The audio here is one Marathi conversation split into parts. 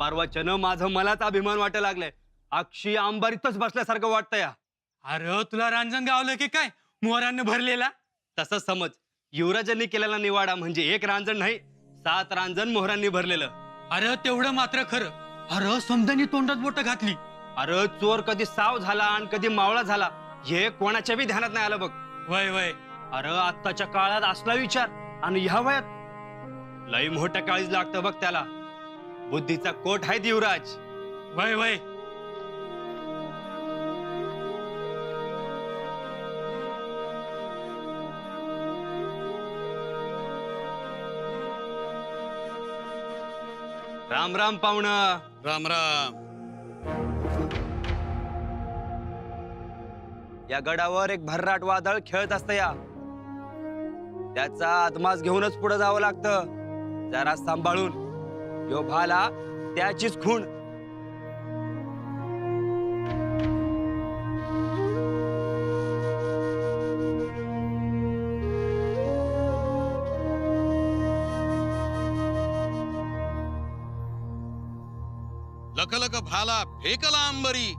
परवाच्यानं माझं मलाच अभिमान वाटायला लागलाय. अक्षी अंबारीतच बसल्यासारखं वाटतं या. अरे तुला रांजण गावलं की काय मोहरांनी भरलेला? तसं समज. युवराजांनी केलेला निवाडा म्हणजे एक रांजण नाही, 7 रांजण मोहरांनी भरलेलं. अरे तेवढं मात्र खरं. अरे समजानी तोंडात बोट घातली. अरे चोर कधी साव झाला आणि कधी मावळा झाला हे कोणाच्या बी ध्यानात नाही आलं बघ. वय वय. अरे आत्ताच्या काळात असला विचार आणि ह्या वयात लई मोठ्या काळीच लागतं बघ त्याला. बुद्धीचा कोट आहे युवराज. वय वय. राम राम पाहुणं. राम राम. या गडावर एक भर्राट वादळ खेळत असतं या. त्याचा आदमास घेऊनच पुढे जावं लागतं. जरा सांभाळून. यो भाला त्याचीच खूण. लखलख भाला फेकला अंबरी,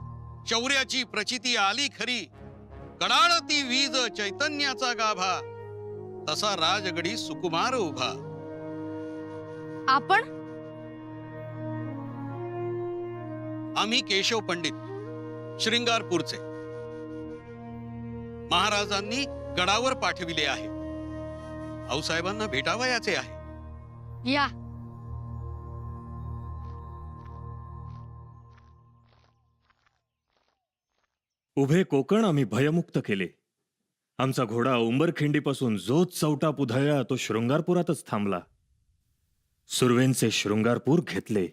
शौर्याची प्रचिती आली खरी. कडाळती वीज चैतन्याचा गाभा, तसा राजगडी सुकुमार उभा. आपण आम्ही केशव पंडित, श्रृंगारपूरचे. महाराजांनी गडावर पाठविले आहे. आऊसाहेबांना भेटावयाचे आहे. या. उभे कोकण आम्ही भयमुक्त केले. आमचा घोडा उंबरखिंडीपासून जोत चौटाप उधळला तो शृंगारपुरातच थांबला. सुर्वेंचे शृंगारपूर घेतले.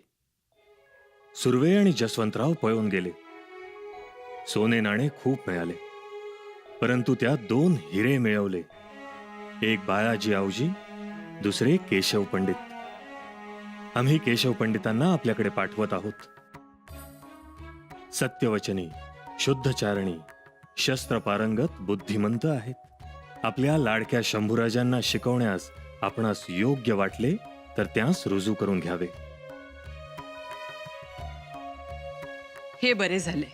सुर्वे आणि जसवंतराव पळून गेले. सोने नाणे खूप मिळाले, परंतु त्यात 2 हिरे मिळवले. एक बाळाजी आवजी, दुसरे केशव पंडित. आम्ही केशव पंडितांना आपल्याकडे पाठवत आहोत. सत्यवचनी, शुद्धचारणी, शस्त्रपारंगत, बुद्धिमंत आहेत. आपल्या लाडक्या शंभूराजांना शिकवण्यास आपणास योग्य वाटले तर त्यास रुजू करून घ्यावे. हे बरे झाले.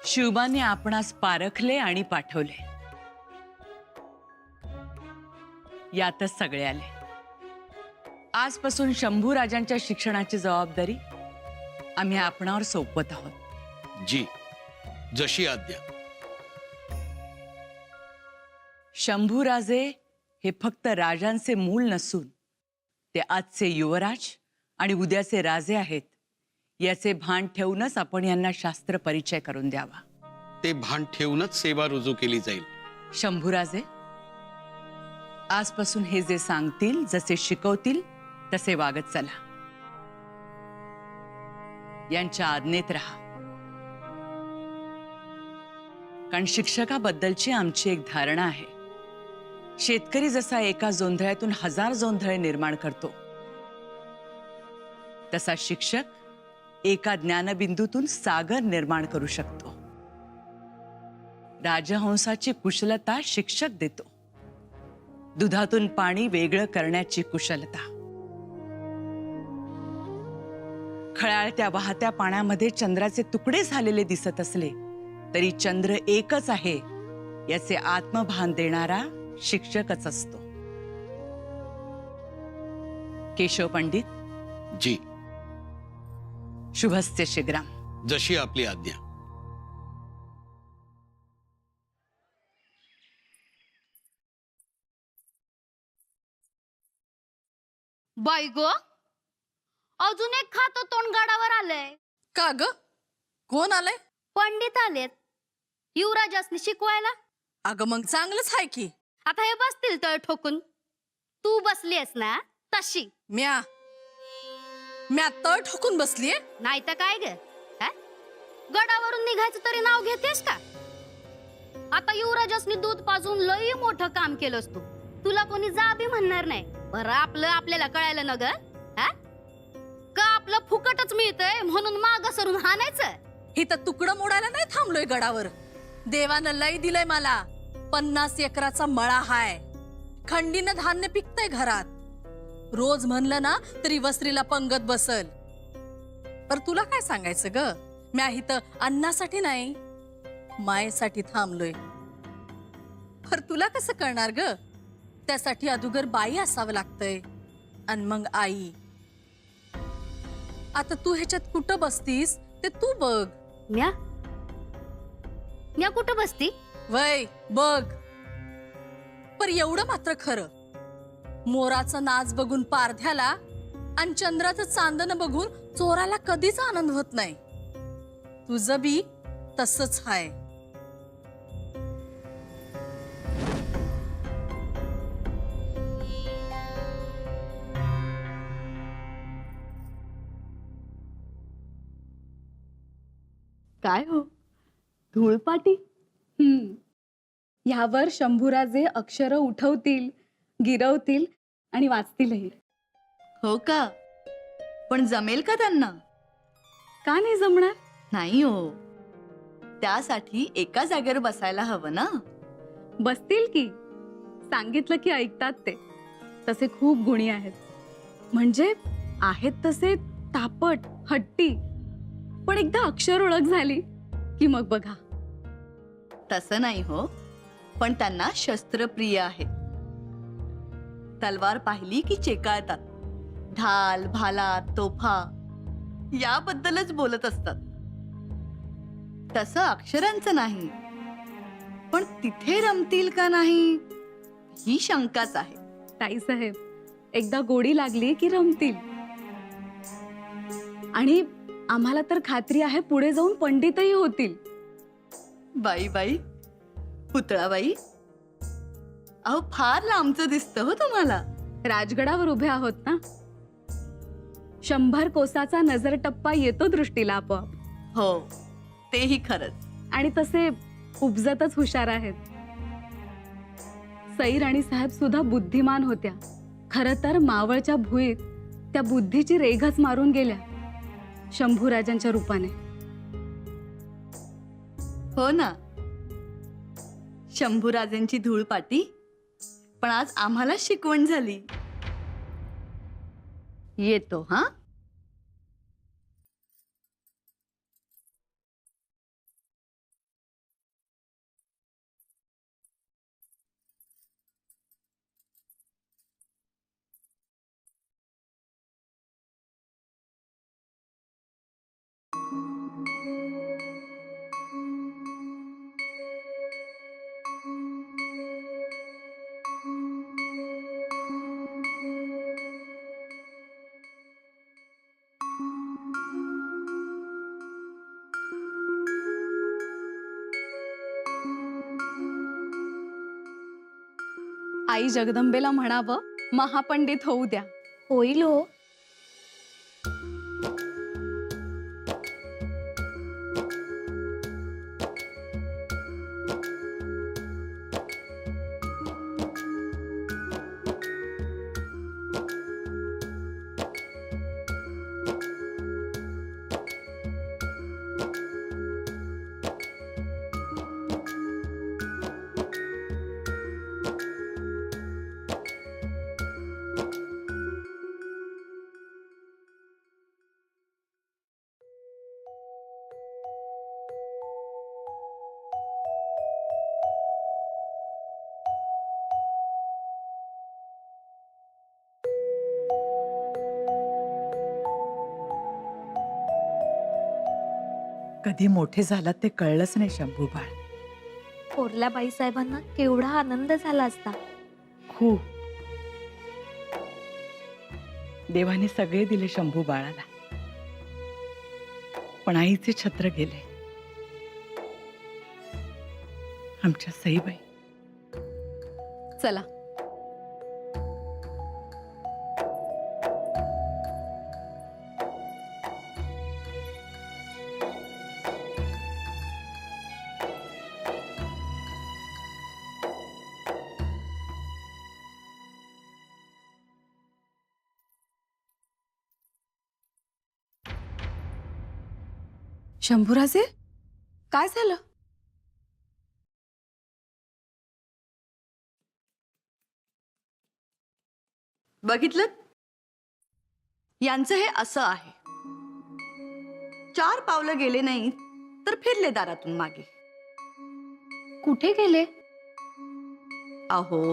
शिवबाने आपणास पारखले आणि पाठवले. यातच सगळे आले. आजपासून शंभूराजांच्या शिक्षणाची जबाबदारी आम्ही आपणावर सोपवत आहोत. जी, जशी आज्ञा. शंभूराजे हे फक्त राजांचे मूल नसून ते आजचे युवराज आणि उद्याचे राजे आहेत. याचे भान ठेवूनच आपण यांना शास्त्र परिचय करून द्यावा. ते भान ठेवूनच सेवा रुजू केली जाईल. शंभूराजे, आजपासून हे जे सांगतील, जसे शिकवतील तसे वागत चला. यांच्या आज्ञेत राहा. कारण शिक्षकाबद्दलची आमची एक धारणा आहे. शेतकरी जसा एका जोंधळ्यातून 1000 जोंधळे निर्माण करतो, तसा शिक्षक एका ज्ञानबिंदूतून सागर निर्माण करू शकतो. राजहंसाची कुशलता शिक्षक देतो. दुधातून पाणी वेगळं करण्याची कुशलता. खळाळत्या वाहत्या पाण्यामध्ये चंद्राचे तुकडे झालेले दिसत असले तरी चंद्र एकच आहे याचे आत्मभान देणारा शिक्षकच असतो. केशव पंडित, जी, शुभस्य शीघ्रम. जशी आपली आज्ञा. बाई गो, अजून एक खातो तोंडगाडावर आलंय. का ग? कोण आलंय? पंडित आलेत युवराजासनी शिकवायला. अगं मग चांगलंच आहे की. आता हे बसतील तळ ठोकून. तू बसलीयस ना तशी. म्या तळ ठोकून बसलीये. नाही तर काय ग? गडावरून निघायचं तरी नाव घेतेस का? आता युवराजासनी दूध पाजून लई मोठं काम केलंस तू. तुला कोणी जा बी म्हणणार नाही. बरं आपलं आपल्याला कळायलं ना ग? का आपलं फुकटच मिळतंय म्हणून माग सरून हाणायचं? इथं तुकडं मोडायला नाही थांबलोय गडावर. देवानं लई दिलंय मला. 50 एकराचा मळा हाय. खंडीनं धान्य पिकतंय घरात. रोज म्हणलं ना तरी वस्त्रीला पंगत बसल. पर तुला काय सांगायचं ग, म्या इथं अन्नासाठी नाही मायेसाठी थांबलोय. पर तुला कसं कळणार ग, त्यासाठी अदुगर बाई असावं लागतंय आणि मग आई. आता तू ह्याच्यात कुठं बसतीस ते तू बघ. म्या म्या कुठं बसती? वय बघ. पर एवढं मात्र खरं, मोराचा नाच बघून पारध्याला आणि चंद्राचं चांदणं बघून चोराला कधीच आनंद होत नाही. तुझं बी तसंच हाय. काय हो धूळपाटी. ह्यावर शंभूराजे अक्षरं उठवतील, गिरवतील आणि वाचतीलही. हो का? पण जमेल का त्यांना? का नाही जमणार? नाही हो, त्यासाठी एका जागेवर बसायला हवं ना. बसतील की, सांगितलं की ऐकतात ते. तसे खूप गुणी आहेत, म्हणजे आहेत तसे तापट हट्टी. पण एकदा अक्षर ओळख झाली की मग बघा. तसं नाही हो, पण त्यांना शस्त्रप्रिय आहेत. तलवार पाहिली की चेकाळतात. ढाल भाला तोफा याबद्दलच बोलत असतात. तसं अक्षरांचं नाही, पण तिथे रमतील का नाही ही शंकाच आहे. ताईसाहेब, एकदा गोडी लागली की रमतील. आणि आम्हाला तर खात्री आहे पुढे जाऊन पंडितही होतील. बाई बाई, पुतळाबाई, अहो फार लांबचं दिसतं हो तुम्हाला. राजगडावर उभे आहोत ना, 100 कोसाचा नजर टप्पा येतो दृष्टीला आपोआप. हो, तेही खरंच. आणि तसे उपजतच हुशार आहेत. सई राणी साहेब सुद्धा बुद्धिमान होत्या. खरं तर मावळच्या भुईत त्या बुद्धीची रेघच मारून गेल्या शंभूराजांच्या रूपाने. हो ना, शंभूराजेंची धूळपाटी. पण आज आम्हाला शिकवण झाली. येतो हा. आई जगदंबेला म्हणावं महापंडित होऊ द्या. होईल हो. कधी मोठे झालात ते कळलंच नाही शंभूबाळ. थोरल्या बाईसाहेबांना केवढा आनंद झाला असता. खूप. देवाने सगळे दिले शंभू बाळाला, पण आईचे छत्र गेले. आमच्या सईबाई. चला शंभूराजे, काय झालं? बघितलं, यांचं हे असं आहे. 4 पावलं गेले नाही तर फिरले दारातून मागे. कुठे गेले? अहो,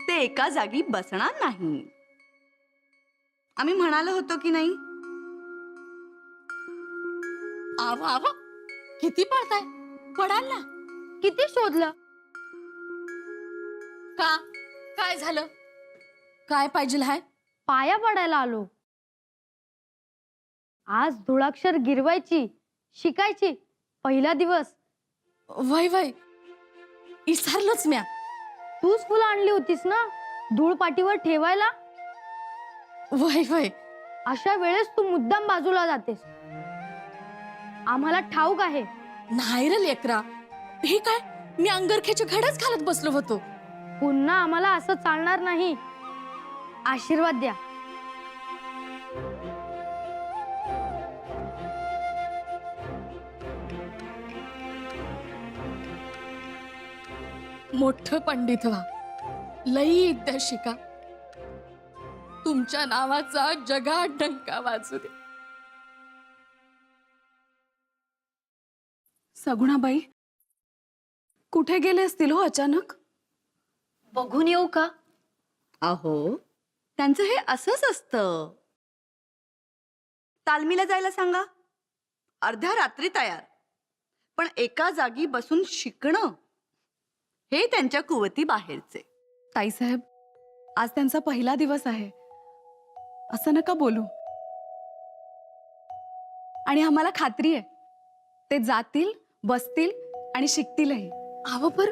ते एका जागी बसणार नाही. आम्ही म्हणालो होतो की नाही? आव आव, किती पळताय? पडाल ना. किती शोधलं? का? काय झालं? काय पाहिजे हाय? पाया पडायला आलो. आज धुळाक्षर गिरवायची, शिकायची, पहिला दिवस. वय वय, विसरलोच म्या. तूच फुलं आणली होतीस ना धूळ पाटीवर ठेवायला. वय वय, अशा वेळेस तू मुद्दाम बाजूला जातेस. आम्हाला ठाऊक आहे. नाही रे लेकरा, हे काय, मी अंगरख्याचे घडच घालत बसलो होतो. पुन्हा आम्हाला असं चालणार नाही. आशीर्वाद द्या. मोठं पंडित व्हा, लई विद्या शिका, तुमच्या नावाचा जगात डंका वाजू दे. सगुणाबाई कुठे गेले असतील हो अचानक? बघून येऊ का? अहो, त्यांचं हे असंच असतं. तालमीला जायला सांगा, अर्ध्या रात्री तयार. पण एका जागी बसून शिकणं हे त्यांच्या कुवती बाहेरचे. ताईसाहेब, आज त्यांचा पहिला दिवस आहे, असं नका बोलू. आणि आम्हाला खात्री आहे ते जातील, बसतील आणि शिकतीलही. आव पर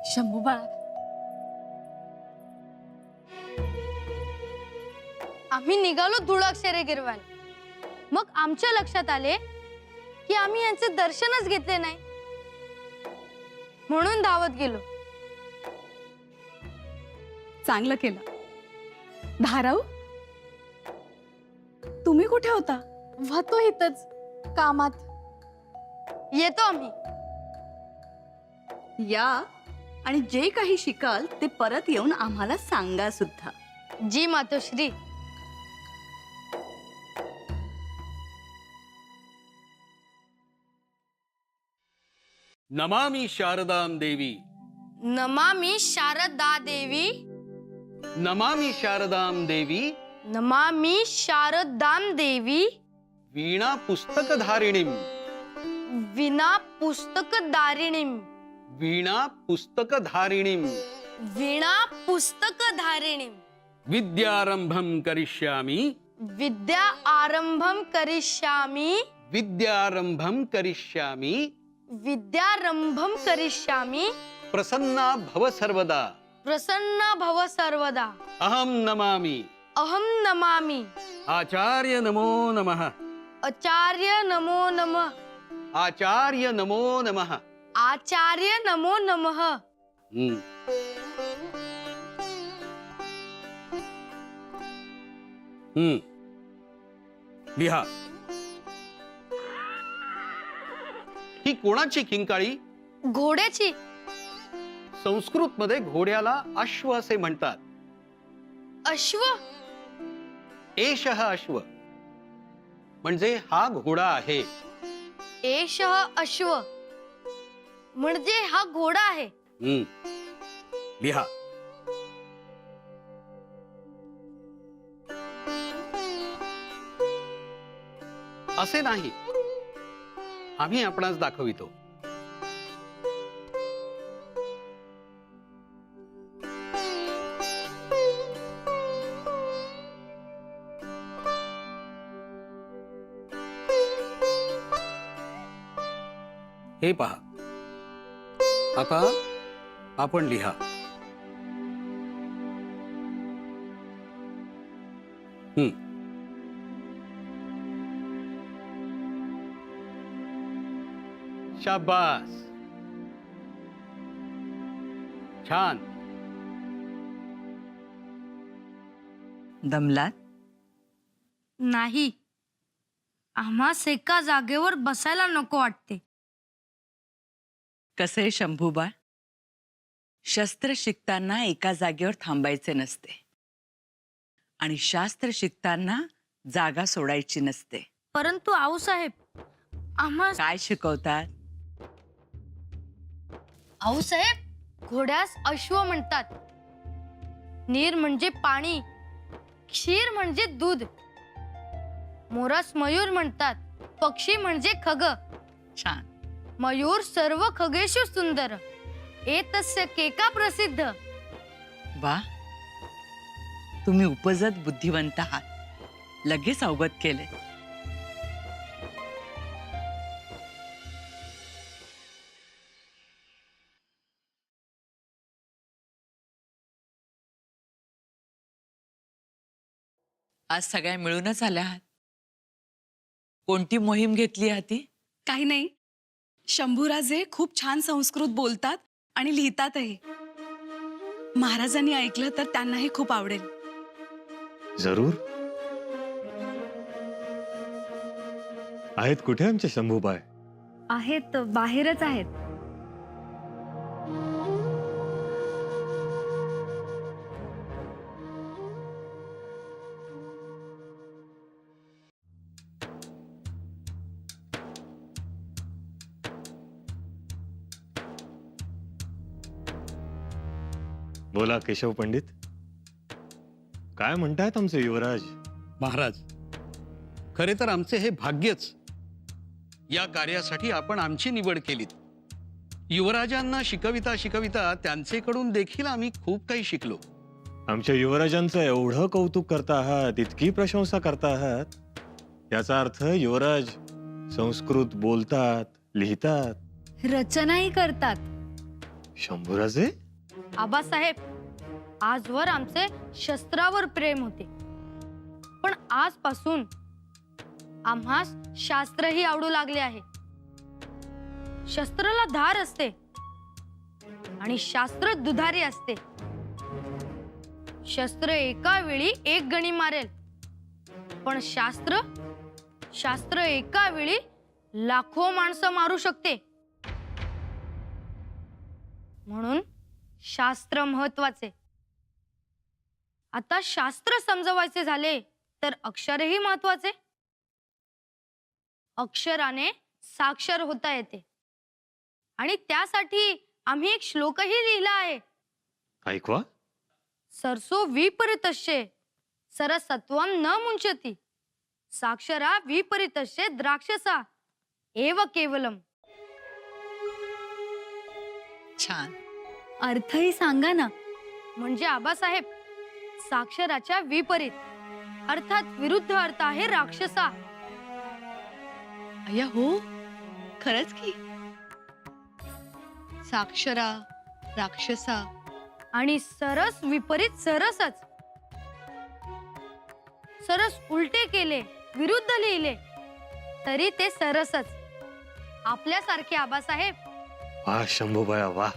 शंभू बाळा, आम्ही निघालो धुळाक्षरे गिरवायला. मग आमच्या लक्षात आले की आम्ही यांचे दर्शनच घेतले नाही, म्हणून धावत गेलो. चांगलं केलं. धाराऊ, तुम्ही कुठे होता? व्हतो इथंच कामात. येतो आम्ही. या आणि जे काही शिकाल ते परत येऊन आम्हाला सांगा सुद्धा. जी मातोश्री. नमामि शारदां देवी. नमामि शारदा देवी. नमामि शारदां देवी. नमामि शारदां देवी. वीणा पुस्तकधारिणीं. विना पुस्तकधारिणीं. वीणा पुस्तकधारिणीं. वीणा पुस्तकधारिणीं. विद्यारंभं करिष्यामि. विद्या आरंभम करिष्यामि. विद्यारंभं करिष्यामि. विद्यारंभम करिष्यामि. प्रसन्ना भव सर्वदा. प्रसन्न भव सर्वदा. अहं नमामि. अहम नमामि. आचार्य नमो नमः. आचार्य नमो नमः. आचार्य नमो नमः. आचार्य नमो नमः. हम्म. लिहा. ही कोणाची किंकाळी? घोड्याची. संस्कृत मध्ये घोड्याला अश्व असे म्हणतात. अश्व. एषः अश्व म्हणजे हा घोडा आहे. एषः अश्व म्हणजे हा घोडा आहे. लिहा. असे नाही, आम्ही आपणास दाखवितो. हे पहा. आता आपण लिहा. शाबास. छान. दमलात? नाही, आम्हास एका जागेवर बसायला नको वाटते. कसे शंभूबा, शस्त्र शिकताना एका जागेवर थांबायचे नसते आणि शास्त्र शिकताना जागा सोडायची नसते. परंतु आऊसाहेब आम्हा काय शिकवतात? आऊसाहेब घोड्यास अश्व म्हणतात, नीर म्हणजे पाणी, क्षीर म्हणजे दूध, मोरास मयूर म्हणतात, पक्षी म्हणजे खग, छान. मयूर सर्व खगेषु सुंदर, एतस्य केका प्रसिद्ध. वा, तुम्ही उपजत बुद्धिवंत आहात. लगेच अवगत केले. आज सगळ्या मिळूनच आल्या आहात. कोणती मोहीम घेतली हाती? काही नाही, शंभूराजे खूप छान संस्कृत बोलतात आणि लिहितातही. महाराजांनी ऐकलं तर त्यांनाही खूप आवडेल. जरूर. आहेत कुठे आमचे शंभूबाई? आहेत, बाहेरच आहेत. बोला केशव पंडित, काय म्हणतायत आमचे युवराज? महाराज, खरे तर आमचे हे भाग्यच. या कार्यासाठी आपण आमची निवड केलीत. युवराजांना शिकविता शिकविता त्यांचेकडून देखील आम्ही खूप काही शिकलो. आमच्या युवराजांचं एवढं कौतुक करता आहात, इतकी प्रशंसा करता आहात, याचा अर्थ युवराज संस्कृत बोलतात, लिहितात, रचनाही करतात. शंभूराजे? आबासाहेब, आजवर आमचे शस्त्रावर प्रेम होते, पण आजपासून आम्हास शास्त्रही आवडू लागले आहे. शस्त्राला धार असते आणि शास्त्र दुधारी असते. शस्त्र एका वेळी एक गणी मारेल, पण शास्त्र एका वेळी लाखो माणसं मारू शकते. म्हणून शास्त्र महत्वाचे. आता शास्त्र समजवायचे झाले तर अक्षरही महत्वाचे. अक्षराने साक्षर होता येते आणि त्यासाठी आम्ही एक श्लोकही लिहिला आहे. ऐकवा. सरसो विपरीतस्य सरसत्वम न मुंचती, साक्षरा विपरीतस्य द्राक्षसा एव केवलम. छान. अर्थही सांगा ना. म्हणजे आबासाहेब, साक्षराच्या विपरीत अर्थात विरुद्ध अर्थ आहे राक्षसा. अय्या हो, खरंच की. साक्षरा, राक्षसा आणि सरस विपरीत सरसच. सरस उलटे केले, विरुद्ध लिहिले तरी ते सरसच. आपल्यासारखे आबासाहेब. वा शंभूबाया वा.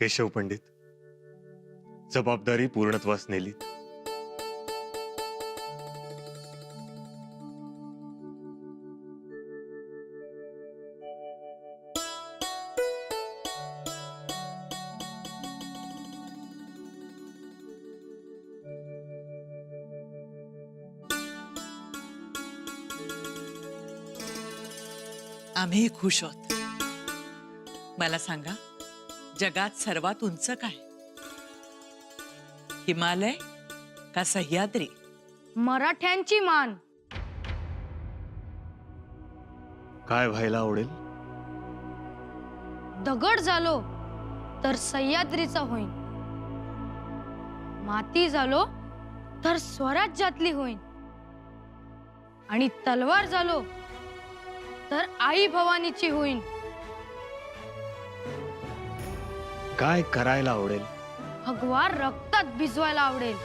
केशव पंडित, जबाबदारी पूर्णत्वास नेलीत. आम्ही खुश आहोत. मला सांगा, जगात सर्वात उंच काय? हिमालय का सह्याद्री? मराठ्यांची मान. काय व्हायला आवडेल? दगड झालो तर सह्याद्रीचा होईन, माती झालो तर स्वराज्यातली होईन, आणि तलवार झालो तर आई भवानीची होईन. काय करायला आवडेल? भगवा रक्तात भिजवायला आवडेल.